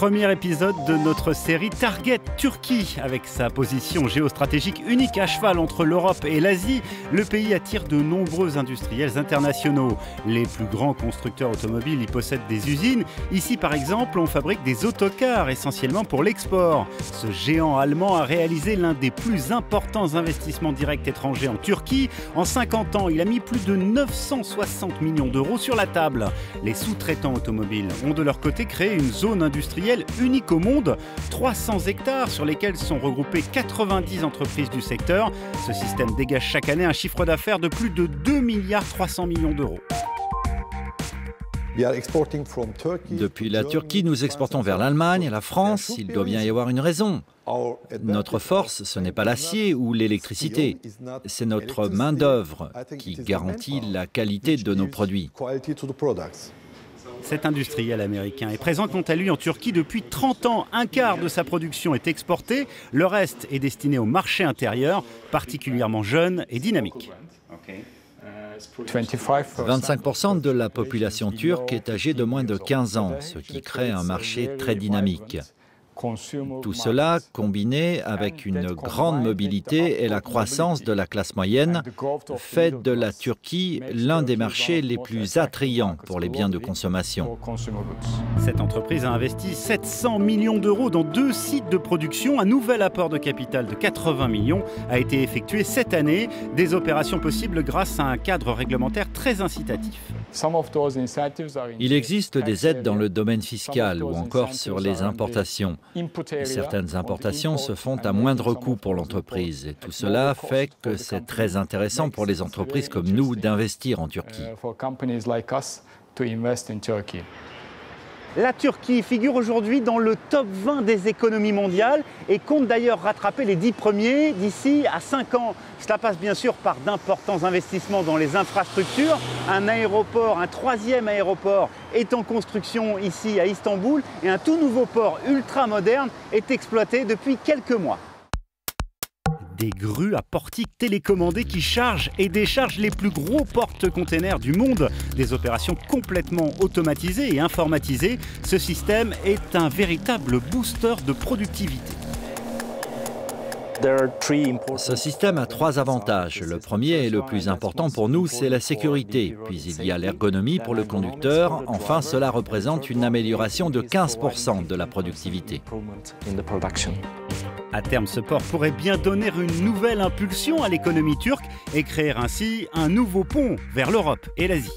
Premier épisode de notre série Target Turquie. Avec sa position géostratégique unique à cheval entre l'Europe et l'Asie, le pays attire de nombreux industriels internationaux. Les plus grands constructeurs automobiles y possèdent des usines. Ici par exemple, on fabrique des autocars essentiellement pour l'export. Ce géant allemand a réalisé l'un des plus importants investissements directs étrangers en Turquie. En 50 ans, il a mis plus de 960 millions d'euros sur la table. Les sous-traitants automobiles ont de leur côté créé une zone industrielle unique au monde, 300 hectares sur lesquels sont regroupées 90 entreprises du secteur. Ce système dégage chaque année un chiffre d'affaires de plus de 2,3 milliards d'euros. Depuis la Turquie, nous exportons vers l'Allemagne, la France. Il doit bien y avoir une raison. Notre force, ce n'est pas l'acier ou l'électricité, c'est notre main-d'œuvre qui garantit la qualité de nos produits. Cet industriel américain est présent quant à lui en Turquie depuis 30 ans. Un quart de sa production est exportée, le reste est destiné au marché intérieur, particulièrement jeune et dynamique. 25% de la population turque est âgée de moins de 15 ans, ce qui crée un marché très dynamique. Tout cela, combiné avec une grande mobilité et la croissance de la classe moyenne, fait de la Turquie l'un des marchés les plus attrayants pour les biens de consommation. Cette entreprise a investi 700 millions d'euros dans 2 sites de production. Un nouvel apport de capital de 80 millions a été effectué cette année. Des opérations possibles grâce à un cadre réglementaire très incitatif. Il existe des aides dans le domaine fiscal ou encore sur les importations. Certaines importations se font à moindre coût pour l'entreprise et tout cela fait que c'est très intéressant pour les entreprises comme nous d'investir en Turquie. La Turquie figure aujourd'hui dans le top 20 des économies mondiales et compte d'ailleurs rattraper les 10 premiers d'ici à 5 ans. Cela passe bien sûr par d'importants investissements dans les infrastructures. Un aéroport, un 3e aéroport est en construction ici à Istanbul et un tout nouveau port ultra moderne est exploité depuis quelques mois. Des grues à portiques télécommandées qui chargent et déchargent les plus gros porte-containers du monde. Des opérations complètement automatisées et informatisées. Ce système est un véritable booster de productivité. Ce système a 3 avantages. Le premier et le plus important pour nous, c'est la sécurité. Puis il y a l'ergonomie pour le conducteur. Enfin, cela représente une amélioration de 15% de la productivité. À terme, ce port pourrait bien donner une nouvelle impulsion à l'économie turque et créer ainsi un nouveau pont vers l'Europe et l'Asie.